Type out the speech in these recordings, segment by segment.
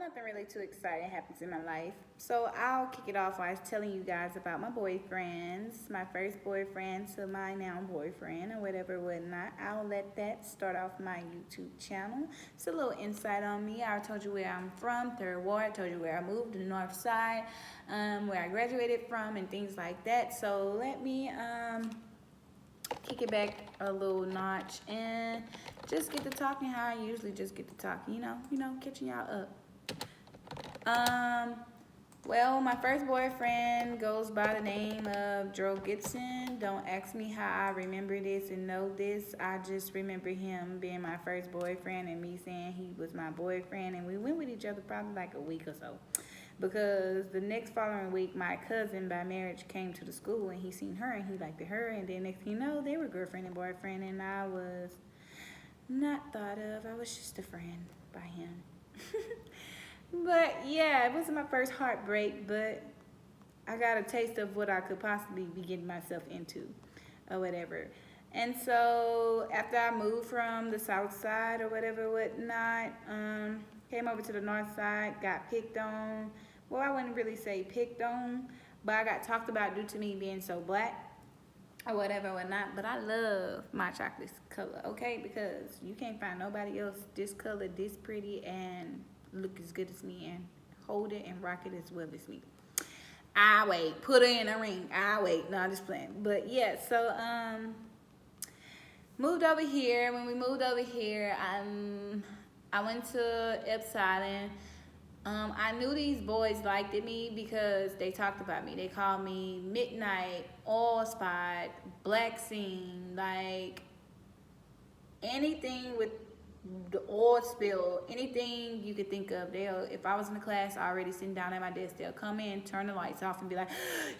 nothing really too exciting happens in my life. So I'll kick it off by telling you guys about my boyfriends, my first boyfriend to my now boyfriend or whatever, whatnot. I'll let that start off my YouTube channel. It's a little insight on me. I told you where I'm from, Third Ward. I told you where I moved to the North Side, where I graduated from, and things like that. So let me kick it back a little notch and just get to talking how I usually just get to talking, catching y'all up. Well, my first boyfriend goes by the name of Drew Gibson. Don't ask me how I remember this and know this. I just remember him being my first boyfriend and me saying he was my boyfriend, and we went with each other probably like a week or so. Because the next following week, my cousin by marriage came to the school and he seen her and he liked her, and then next thing you know, they were girlfriend and boyfriend, and I was not thought of. I was just a friend by him. But yeah, it wasn't my first heartbreak, but I got a taste of what I could possibly be getting myself into or whatever. And so after I moved from the south side or whatever, whatnot, came over to the north side, got picked on. Well, I wouldn't really say picked on, but I got talked about due to me being so black or whatever, whatnot. But I love my chocolate color, okay? Because you can't find nobody else this color, this pretty, and look as good as me, and hold it and rock it as well as me. I wait, put her in a ring. I wait. No, I'm just playing. But yeah, so moved over here. When we moved over here, I went to Epsilon. I knew these boys liked me because they talked about me. They called me Midnight, All Spot, Black Scene, like anything with the oil spill, anything you could think of. If I was in the class already sitting down at my desk, they'll come in, turn the lights off, and be like,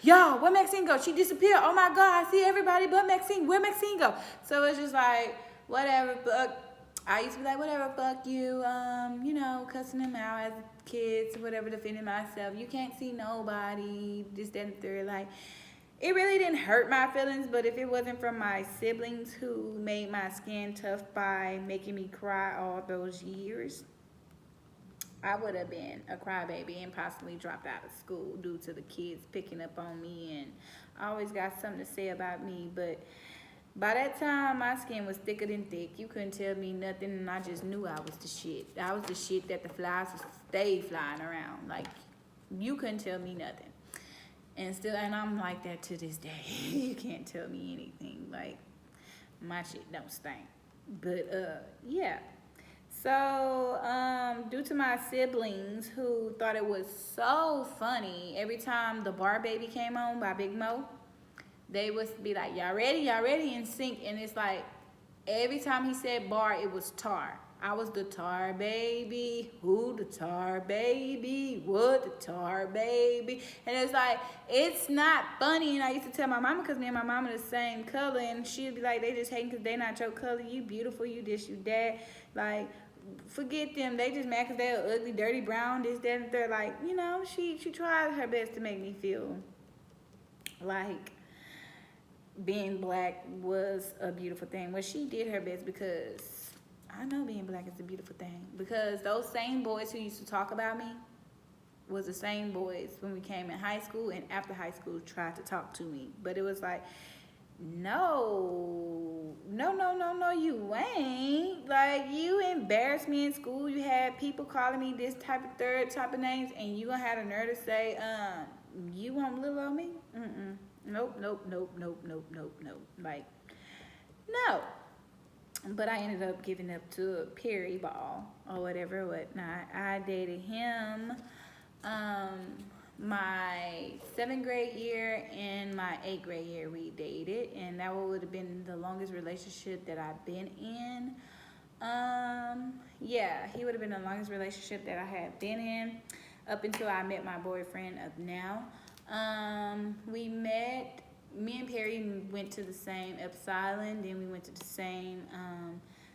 "Yo, where Maxine go? She disappeared. Oh my God, I see everybody but Maxine. Where Maxine go?" So it's just like, whatever, fuck. I used to be like, whatever, fuck you, cussing them out as kids, whatever, defending myself. You can't see nobody, this, that, and the third. Like, it really didn't hurt my feelings, but if it wasn't from my siblings who made my skin tough by making me cry all those years, I would have been a crybaby and possibly dropped out of school due to the kids picking up on me, and I always got something to say about me. But by that time, my skin was thicker than thick. You couldn't tell me nothing, and I just knew I was the shit. I was the shit that the flies stayed flying around. Like, you couldn't tell me nothing. And I'm like that to this day. You can't tell me anything. Like, my shit don't stink. But yeah. So due to my siblings who thought it was so funny, every time the Bar Baby came on by Big Mo, they would be like, y'all ready, in sync. And it's like, every time he said bar, it was tar. I was the tar baby. Who the tar baby? What the tar baby? And it's like, it's not funny. And I used to tell my mama, because me and my mama the same color, and she'd be like, they just hating because they not your color. You beautiful, you this, you that. Like, forget them. They just mad because they're ugly, dirty, brown, this, that, and they're like, she tried her best to make me feel like being black was a beautiful thing. Well, she did her best, because I know being black is a beautiful thing. Because those same boys who used to talk about me was the same boys when we came in high school and after high school tried to talk to me. But it was like, no, you ain't. Like, you embarrassed me in school. You had people calling me this type of third type of names, and you gonna have the nerve to say, you want little on me? Nope. Like, no. But I ended up giving up to Perry Ball or whatnot. I dated him my 7th grade year and my 8th grade year we dated, and that would have been the longest relationship that I've been in. Yeah, he would have been the longest relationship that I had been in up until I met my boyfriend of now. Me and Perry went to the same Epsilon, then we went to the same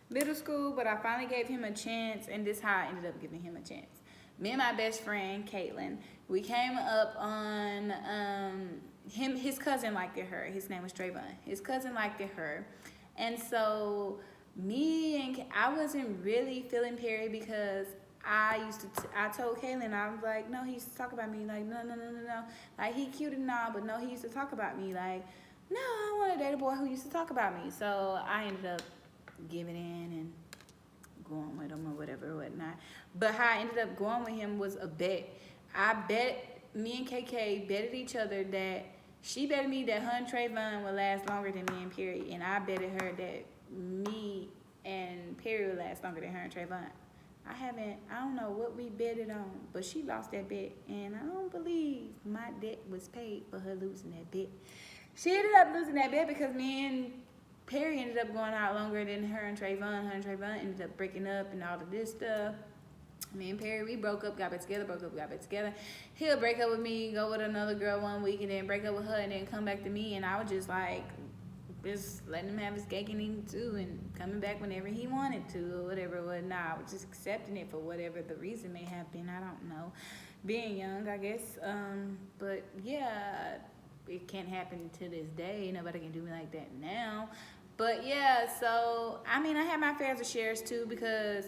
middle school, but I finally gave him a chance, and this is how I ended up giving him a chance. Me and my best friend, Caitlin, we came up on his cousin liked her. His name was Trayvon. His cousin liked her. And so I wasn't really feeling Perry because I told Kaylin, I was like, no, he used to talk about me. Like, no, no, no, no, no. Like, he cute and all, but no, he used to talk about me. Like, no, I want to date a boy who used to talk about me. So I ended up giving in and going with him or whatever or whatnot. But how I ended up going with him was a bet. I bet, me and KK betted each other that she betted me that her and Trayvon would last longer than me and Perry. And I betted her that me and Perry would last longer than her and Trayvon. I don't know what we betted on, but she lost that bet. And I don't believe my debt was paid for her losing that bet. She ended up losing that bet because me and Perry ended up going out longer than her and Trayvon. Her and Trayvon ended up breaking up and all of this stuff. Me and Perry, we broke up, got back together, broke up, got back together. He'll break up with me, go with another girl one week, and then break up with her, and then come back to me. And I was just like, just letting him have his cake and eating too, and coming back whenever he wanted to, or whatever. Whatnot. I was just accepting it for whatever the reason may have been. I don't know. Being young, I guess. But yeah, it can't happen to this day. Nobody can do me like that now. But yeah, so I mean, I had my fair shares too, because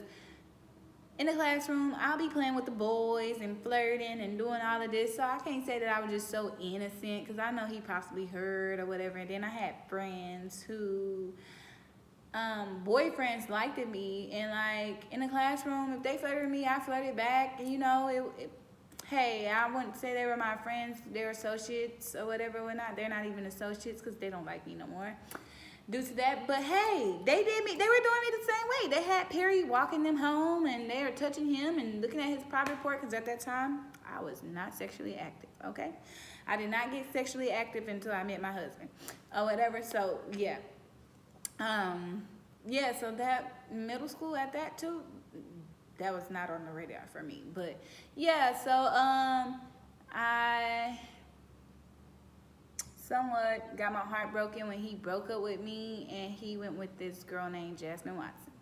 in the classroom, I'll be playing with the boys and flirting and doing all of this. So I can't say that I was just so innocent, because I know he possibly heard or whatever. And then I had friends who, boyfriends liked me. And like in the classroom, if they flirted with me, I flirted back. And, you know, hey, I wouldn't say they were my friends. They're associates or whatever. We're not. They're not even associates because they don't like me no more due to that. But hey, they were doing me the same way. They had Perry walking them home, and they were touching him and looking at his private report, because at that time I was not sexually active. Okay, I did not get sexually active until I met my husband or whatever. So yeah, yeah, so that middle school at that too, that was not on the radar for me. But yeah, so I somewhat got my heart broken when he broke up with me, and he went with this girl named Jasmine Watson.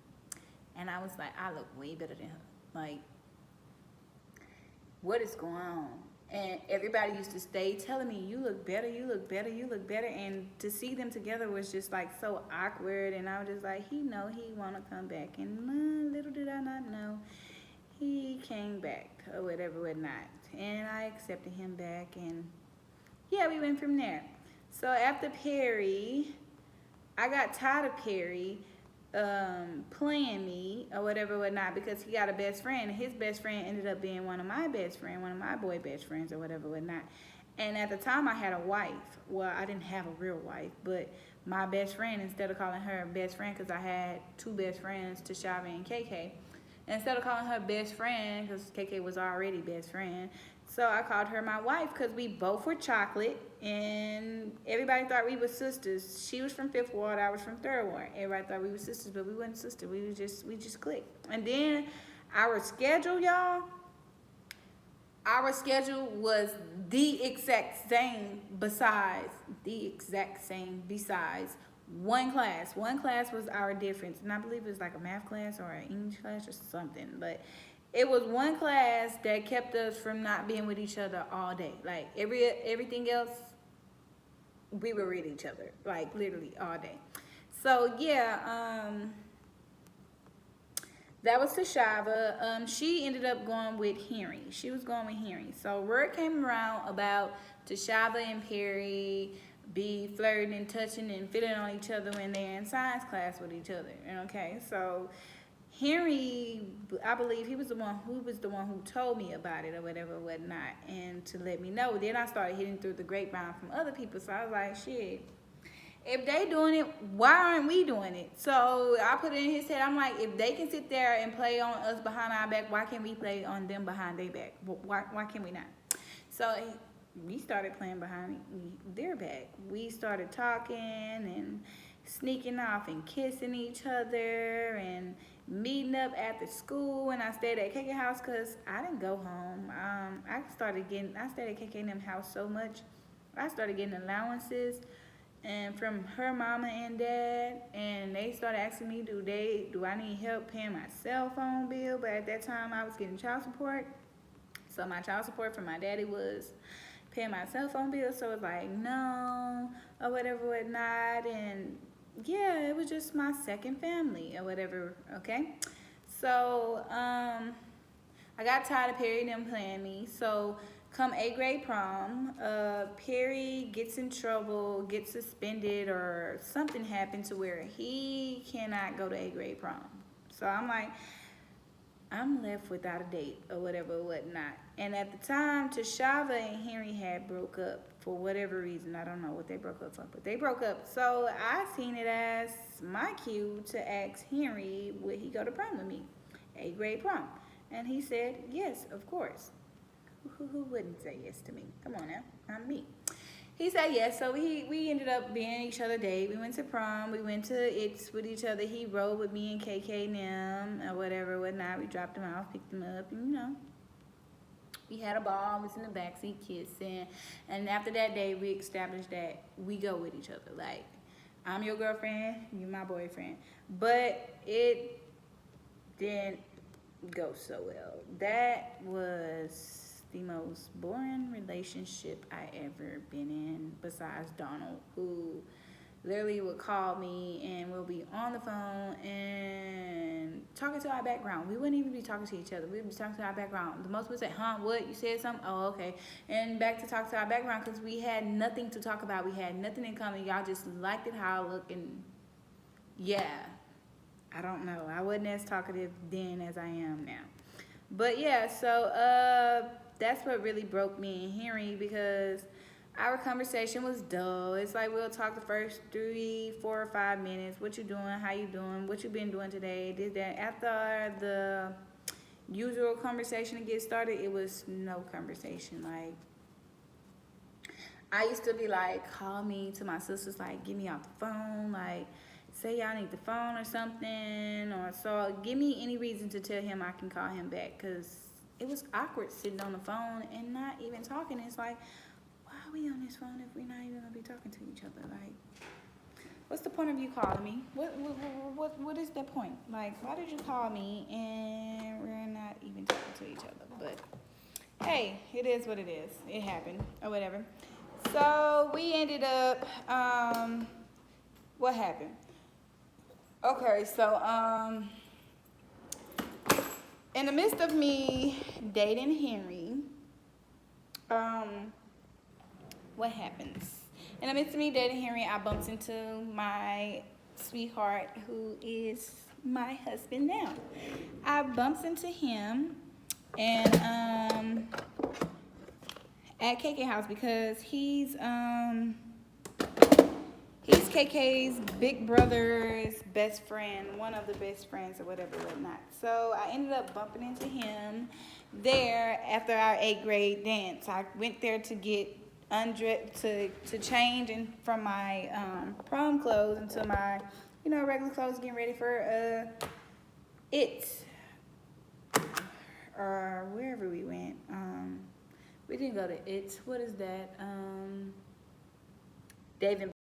And I was like, I look way better than her. Like, what is going on? And everybody used to stay telling me, you look better, you look better, you look better. And to see them together was just like so awkward. And I was just like, he want to come back. And little did I not know, he came back or whatever, whatnot. And I accepted him back, and yeah, we went from there. So after Perry, I got tired of Perry playing me or whatever, whatnot, because he got a best friend. And his best friend ended up being one of my best friends, one of my boy best friends or whatever, whatnot. And at the time, I had a wife. Well, I didn't have a real wife, but my best friend, instead of calling her best friend, because I had two best friends, Tashava and KK, instead of calling her best friend, because KK was already best friend, so I called her my wife, because we both were chocolate, and everybody thought we were sisters. She was from Fifth Ward, I was from Third Ward. Everybody thought we were sisters, but we weren't sisters. We just clicked. And then our schedule, y'all, our schedule was the exact same besides one class. One class was our difference, and I believe it was like a math class or an English class or something, but it was one class that kept us from not being with each other all day. Like everything else, we were with each other, like literally all day. So yeah, that was Tashava. She ended up going with Henry. She was going with Henry. So word came around about Tashava and Perry be flirting and touching and feeling on each other when they're in science class with each other. Okay, so Henry, I believe he was the one who told me about it or whatever, whatnot, and to let me know. Then I started hitting through the grapevine from other people. So I was like, shit, if they doing it, why aren't we doing it? So I put it in his head. I'm like, if they can sit there and play on us behind our back, why can't we play on them behind their back? Why can we not? So we started playing behind their back. We started talking and sneaking off and kissing each other and meeting up after school. And I stayed at KK house because I didn't go home. I stayed at KK in them house so much. I started getting allowances and from her mama and dad, and they started asking me, do I need help paying my cell phone bill? But at that time I was getting child support, so my child support from my daddy was paying my cell phone bill. So it's like, no, or whatever, whatnot. And yeah, it was just my second family or whatever. Okay, so I got tired of Perry and them playing me. So come 8th grade prom, Perry gets in trouble, gets suspended, or something happened to where he cannot go to 8th grade prom. So I'm like, I'm left without a date or whatever, whatnot. And at the time, Tashava and Henry had broke up for whatever reason. I don't know what they broke up for, but they broke up. So I seen it as my cue to ask Henry, would he go to prom with me? 8th grade prom. And he said, yes, of course. Who wouldn't say yes to me? Come on now, I'm me. He said yes, so we ended up being each other date. We went to prom, we went to It's with each other. He rode with me and KK and them, or whatever, whatnot. We dropped him off, picked him up, and we had a ball. I was in the backseat kissing. And after that day, we established that we go with each other. Like, I'm your girlfriend, you my boyfriend. But it didn't go so well. That was the most boring relationship I ever been in, besides Donald, who literally would call me and we'll be on the phone and talking to our background. We wouldn't even be talking to each other. We'd be talking to our background. The most would say, what? You said something? Oh, okay. And back to talk to our background, because we had nothing to talk about. We had nothing in common. Y'all just liked it how I look, and yeah, I don't know. I wasn't as talkative then as I am now. But yeah, so that's what really broke me and Henry, because our conversation was dull. It's like we'll talk the first 3, 4, or 5 minutes. What you doing? How you doing? What you been doing today? Did that. After the usual conversation get started, it was no conversation. Like, I used to be like, call me to my sisters, like, get me off the phone, like, say y'all need the phone or something, or so give me any reason to tell him I can call him back, because it was awkward sitting on the phone and not even talking. It's like, why are we on this phone if we're not even gonna be talking to each other? Like, what's the point of you calling me? What is the point? Like, why did you call me and we're not even talking to each other? But hey, it is what it is. It happened or whatever. So we ended up, what happened? Okay, so in the midst of me dating Henry, what happens? In the midst of me dating Henry, I bumped into my sweetheart, who is my husband now. I bumped into him and at KK house, because he's KK's big brother's best friend, one of the best friends or whatever, whatnot. So I ended up bumping into him there after our 8th grade dance. I went there to get undressed, to change and from my prom clothes into my, regular clothes, getting ready for it, or wherever we went. We didn't go to it. What is that? Dave and